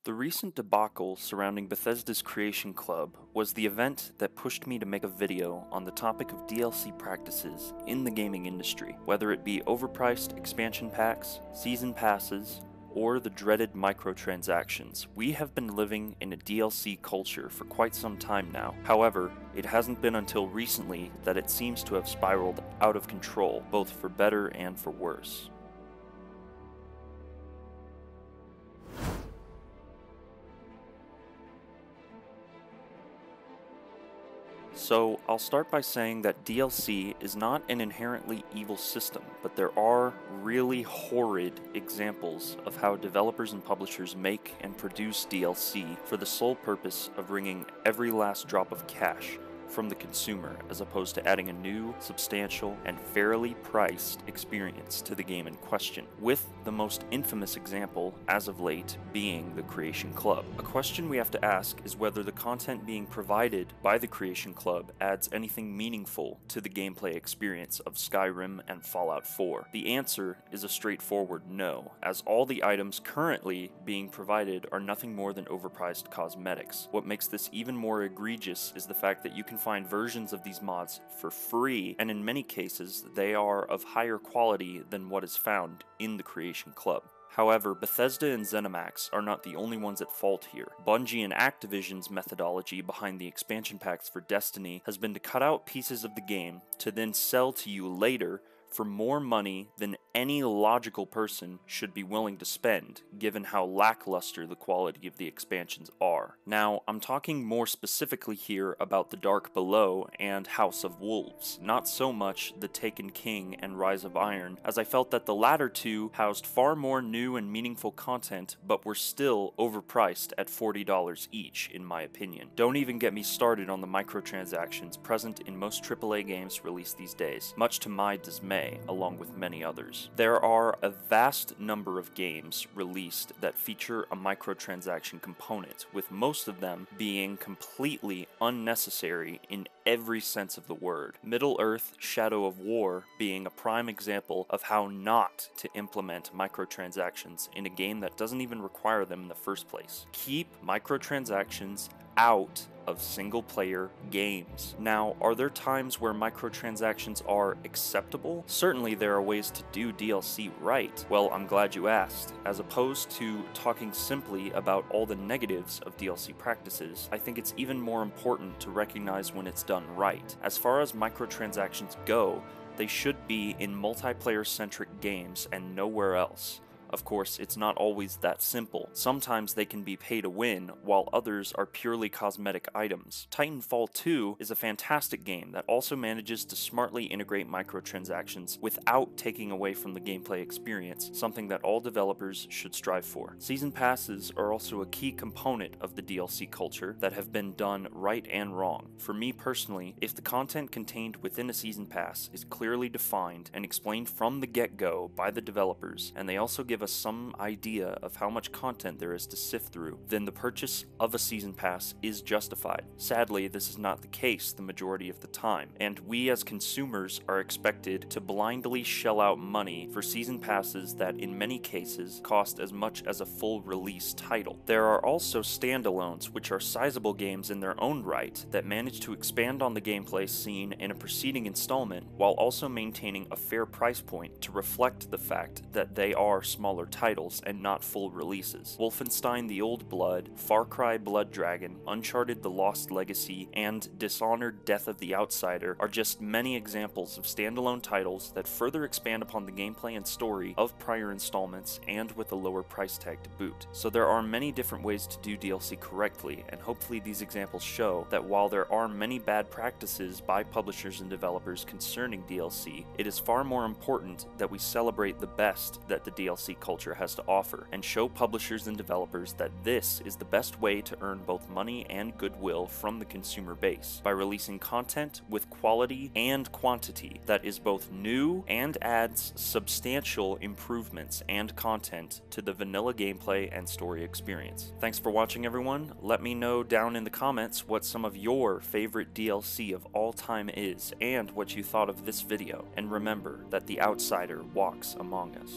The recent debacle surrounding Bethesda's Creation Club was the event that pushed me to make a video on the topic of DLC practices in the gaming industry, whether it be overpriced expansion packs, season passes, or the dreaded microtransactions. We have been living in a DLC culture for quite some time now. However, it hasn't been until recently that it seems to have spiraled out of control, both for better and for worse. So, I'll start by saying that DLC is not an inherently evil system, but there are really horrid examples of how developers and publishers make and produce DLC for the sole purpose of wringing every last drop of cash from the consumer, as opposed to adding a new, substantial, and fairly priced experience to the game in question, with the most infamous example, as of late, being the Creation Club. A question we have to ask is whether the content being provided by the Creation Club adds anything meaningful to the gameplay experience of Skyrim and Fallout 4. The answer is a straightforward no, as all the items currently being provided are nothing more than overpriced cosmetics. What makes this even more egregious is the fact that you can find versions of these mods for free, and in many cases they are of higher quality than what is found in the Creation Club. However, Bethesda and ZeniMax are not the only ones at fault here. Bungie and Activision's methodology behind the expansion packs for Destiny has been to cut out pieces of the game to then sell to you later for more money than any logical person should be willing to spend, given how lackluster the quality of the expansions are. Now, I'm talking more specifically here about The Dark Below and House of Wolves, not so much The Taken King and Rise of Iron, as I felt that the latter two housed far more new and meaningful content, but were still overpriced at $40 each, in my opinion. Don't even get me started on the microtransactions present in most AAA games released these days, much to my dismay, along with many others. There are a vast number of games released that feature a microtransaction component, with most of them being completely unnecessary in every sense of the word. Middle-earth: Shadow of War being a prime example of how not to implement microtransactions in a game that doesn't even require them in the first place. Keep microtransactions out of single-player games. Now, are there times where microtransactions are acceptable? Certainly there are ways to do DLC right. Well, I'm glad you asked. As opposed to talking simply about all the negatives of DLC practices, I think it's even more important to recognize when it's done right. As far as microtransactions go, they should be in multiplayer-centric games and nowhere else. Of course, it's not always that simple. Sometimes they can be pay to win, while others are purely cosmetic items. Titanfall 2 is a fantastic game that also manages to smartly integrate microtransactions without taking away from the gameplay experience, something that all developers should strive for. Season passes are also a key component of the DLC culture that have been done right and wrong. For me personally, if the content contained within a season pass is clearly defined and explained from the get-go by the developers, and they also give us some idea of how much content there is to sift through, then the purchase of a season pass is justified. Sadly, this is not the case the majority of the time, and we as consumers are expected to blindly shell out money for season passes that in many cases cost as much as a full release title. There are also standalones, which are sizable games in their own right, that manage to expand on the gameplay seen in a preceding installment while also maintaining a fair price point to reflect the fact that they are smaller titles and not full releases. Wolfenstein: The Old Blood, Far Cry: Blood Dragon, Uncharted: The Lost Legacy, and Dishonored: Death of the Outsider are just many examples of standalone titles that further expand upon the gameplay and story of prior installments and with a lower price tag to boot. So there are many different ways to do DLC correctly, and hopefully these examples show that while there are many bad practices by publishers and developers concerning DLC, it is far more important that we celebrate the best that the DLC culture has to offer, and show publishers and developers that this is the best way to earn both money and goodwill from the consumer base, by releasing content with quality and quantity that is both new and adds substantial improvements and content to the vanilla gameplay and story experience. Thanks for watching, everyone. Let me know down in the comments what some of your favorite DLC of all time is, and what you thought of this video, and remember that the outsider walks among us.